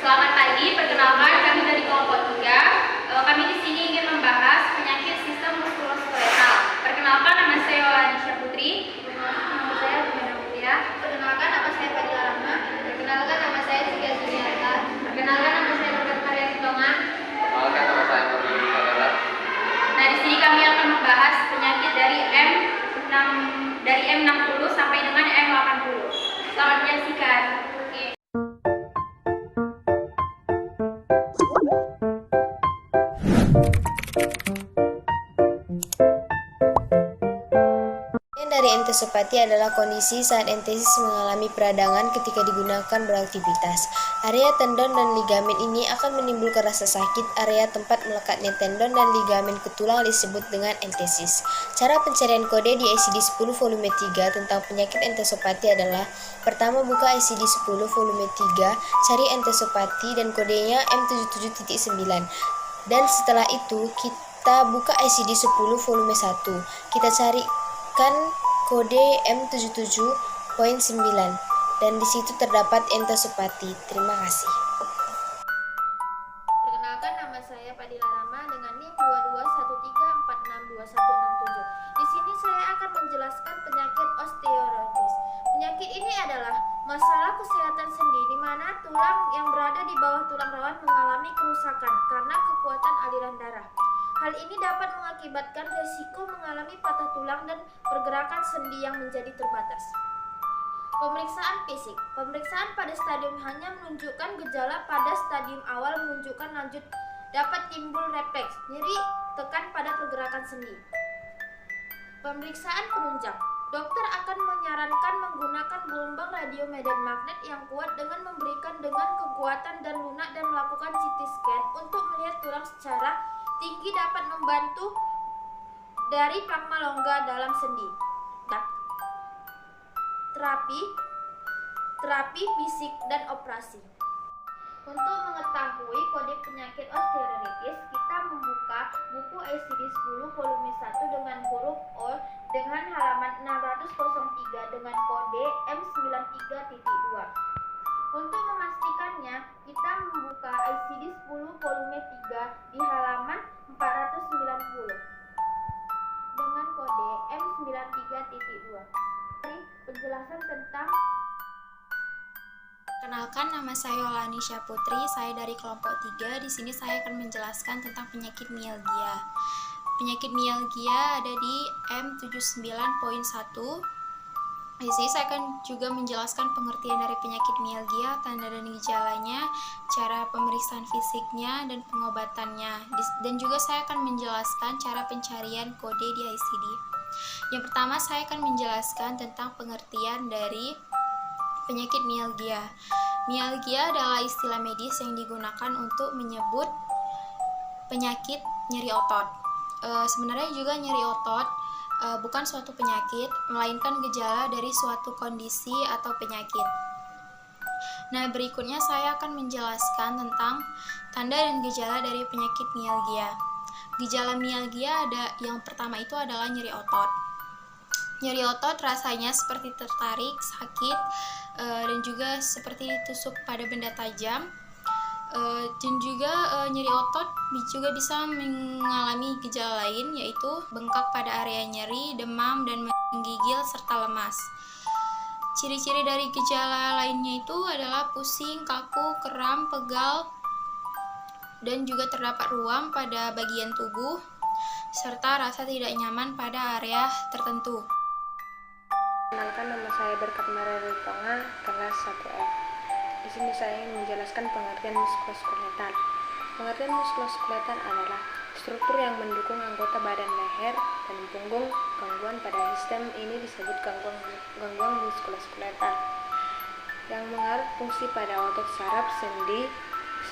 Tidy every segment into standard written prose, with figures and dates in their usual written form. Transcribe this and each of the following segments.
Selamat pagi, perkenalkan kami dari kelompok 3. Kami di sini ingin membahas penyakit sistem muskuloskeletal. Perkenalkan, nama saya Olanisha Putri. Nama saya Bumena Mutia. Perkenalkan, nama saya Fadila Rahma. Perkenalkan, nama saya Siga Suryata. Perkenalkan, nama saya Dr. Maria Ritongan. Perkenalkan, nama saya Nurul Fadila. Nah, di sini kami akan membahas penyakit dari M60 sampai dengan M80. Selamat menyaksikan. Dari entesopati adalah kondisi saat entesis mengalami peradangan ketika digunakan beraktivitas. Area tendon dan ligamen ini akan menimbulkan rasa sakit. Area tempat melekatnya tendon dan ligamen ke tulang disebut dengan entesis. Cara pencarian kode di ICD-10 volume 3 tentang penyakit entesopati adalah: pertama, buka ICD-10 volume 3, cari entesopati dan kodenya M77.9. Dan setelah itu kita buka ICD-10 volume 1. Kita carikan kode M77.9 dan di situ terdapat entesopati. Terima kasih. Perkenalkan, nama saya Fadila Rahma dengan NIM 2213462167. Di sini saya akan menjelaskan penyakit osteoartritis. Penyakit ini adalah masalah kesehatan sendi di mana tulang yang berada di bawah tulang rawan mengalami kerusakan karena kekuatan aliran darah. Hal ini dapat mengakibatkan resiko mengalami patah tulang dan pergerakan sendi yang menjadi terbatas. Pemeriksaan fisik. Pemeriksaan pada stadium hanya menunjukkan gejala, pada stadium awal menunjukkan lanjut dapat timbul refleks, nyeri, tekan pada pergerakan sendi. Pemeriksaan penunjang. Dokter akan menyarankan menggunakan gelombang radiomedan magnet yang kuat dengan memberikan dengan kekuatan dan lunak dan melakukan CT scan untuk melihat tulang secara tinggi dapat membantu dari plakma longga dalam sendi. Terapi fisik dan operasi. Untuk mengetahui kode penyakit osteoartritis, kita membuka buku ICD-10 volume 1 dengan huruf O dengan halaman 603 dengan kode M93.2. Untuk memastikannya, kita membuka ICD-10 volume 3 di halaman 490 dengan kode M93.2. Penjelasan tentang. Kenalkan, nama saya Olanisha Putri. Saya dari kelompok 3. Di sini saya akan menjelaskan tentang penyakit mialgia. Penyakit mialgia ada di M79.1. Di sini saya akan juga menjelaskan pengertian dari penyakit mialgia, tanda dan gejalanya, cara pemeriksaan fisiknya, dan pengobatannya. Dan juga saya akan menjelaskan cara pencarian kode di ICD. Yang pertama, saya akan menjelaskan tentang pengertian dari penyakit mialgia. Mialgia adalah istilah medis yang digunakan untuk menyebut penyakit nyeri otot. Sebenarnya juga nyeri otot bukan suatu penyakit, melainkan gejala dari suatu kondisi atau penyakit. Nah, berikutnya saya akan menjelaskan tentang tanda dan gejala dari penyakit mialgia. Gejala mialgia ada yang pertama itu adalah nyeri otot. Nyeri otot rasanya seperti tertarik, sakit, dan juga seperti ditusuk pada benda tajam. Dan juga nyeri otot juga bisa mengalami gejala lain, yaitu bengkak pada area nyeri, demam, dan menggigil serta lemas. Ciri-ciri dari gejala lainnya itu adalah pusing, kaku, kram, pegal, dan juga terdapat ruam pada bagian tubuh, serta rasa tidak nyaman pada area tertentu. Perkenalkan, nama saya Berkat Maria Ritonga, kelas 1F. Di sini saya ingin menjelaskan pengertian muskuloskeletal. Pengertian muskuloskeletal adalah struktur yang mendukung anggota badan leher dan punggung. Gangguan pada sistem ini disebut gangguan muskuloskeletal yang mengaruh fungsi pada otot saraf, sendi,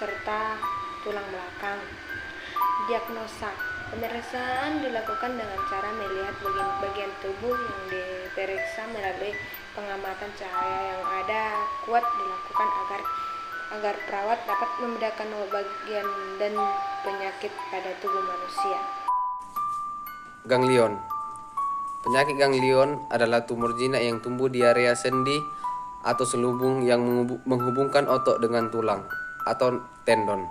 serta tulang belakang. Diagnosa. Pemeriksaan dilakukan dengan cara melihat bagian tubuh yang diperiksa melalui pengamatan cahaya yang ada kuat dilakukan agar perawat dapat membedakan bagian dan penyakit pada tubuh manusia. Ganglion. Penyakit ganglion adalah tumor jinak yang tumbuh di area sendi atau selubung yang menghubungkan otot dengan tulang. atau tendon.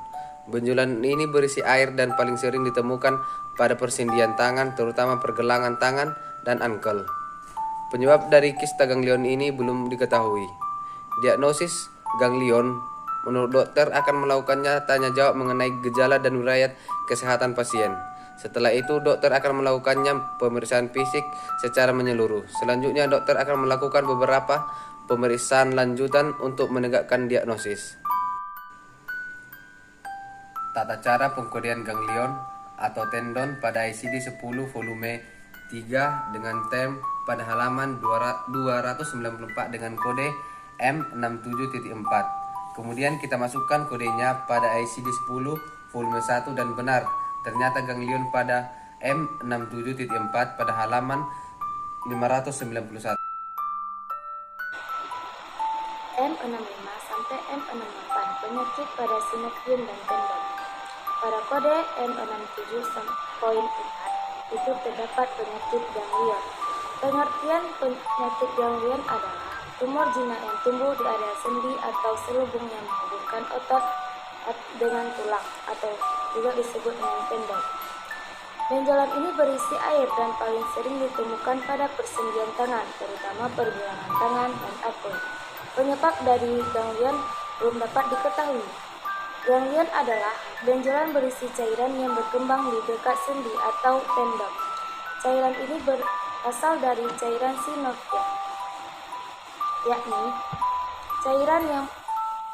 Benjolan ini berisi air dan paling sering ditemukan pada persendian tangan, terutama pergelangan tangan dan ankle. Penyebab dari kista ganglion ini belum diketahui. Diagnosis ganglion menurut dokter akan melakukannya tanya jawab mengenai gejala dan riwayat kesehatan pasien. Setelah itu dokter akan melakukannya pemeriksaan fisik secara menyeluruh. Selanjutnya dokter akan melakukan beberapa pemeriksaan lanjutan untuk menegakkan diagnosis. Tata cara pengkodean ganglion atau tendon pada ICD 10 volume 3 dengan tem pada halaman 294 dengan kode M67.4. Kemudian kita masukkan kodenya pada ICD 10 volume 1 dan benar. Ternyata ganglion pada M67.4 pada halaman 591. M65 sampai M68 penyakit pada sinetrium dan tendon. Pada kode M67.4 itu terdapat penyakit ganglion. Pengertian penyakit ganglion adalah tumor jinak yang tumbuh di area sendi atau selubung yang menghubungkan otot dengan tulang atau juga disebut dengan tendon. Benjolan ini berisi air dan paling sering ditemukan pada persendian tangan, terutama pergelangan tangan dan ankle. Penyebab dari ganglion belum dapat diketahui. Ganglion adalah benjolan berisi cairan yang berkembang di dekat sendi atau tendon. Cairan ini berasal dari cairan sinovial, yakni cairan yang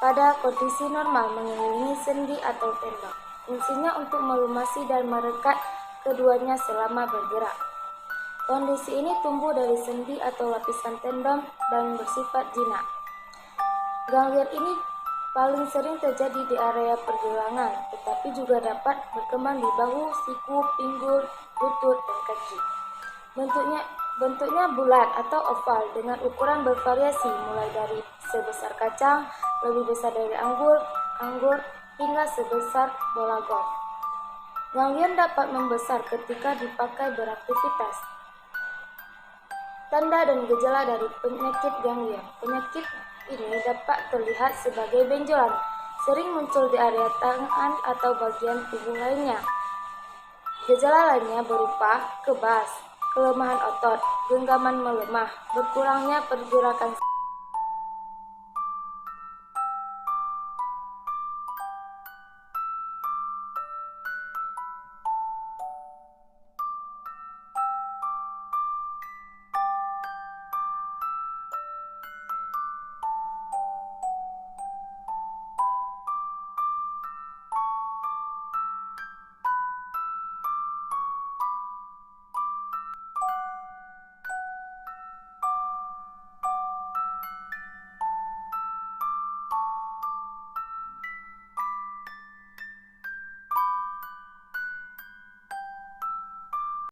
pada kondisi normal mengelilingi sendi atau tendon. Fungsinya untuk melumasi dan merekat keduanya selama bergerak. Kondisi ini tumbuh dari sendi atau lapisan tendon dan bersifat jinak. Ganglion ini paling sering terjadi di area pergelangan, tetapi juga dapat berkembang di bahu, siku, pinggul, lutut, dan kaki. Bentuknya bulat atau oval dengan ukuran bervariasi mulai dari sebesar kacang, lebih besar dari anggur, hingga sebesar bola golf. Ganglion dapat membesar ketika dipakai beraktivitas. Tanda dan gejala dari penyakit ganglion. Penyakit ini dapat terlihat sebagai benjolan, sering muncul di area tangan atau bagian tubuh lainnya. Gejala lainnya berupa kebas, kelemahan otot, genggaman melemah, berkurangnya pergerakan